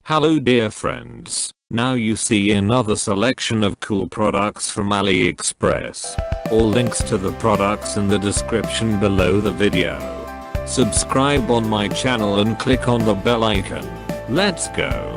Hello dear friends, now you see another selection of cool products from Aliexpress. All links to the products in the description below the video. Subscribe on my channel and click on the bell icon. Let's go.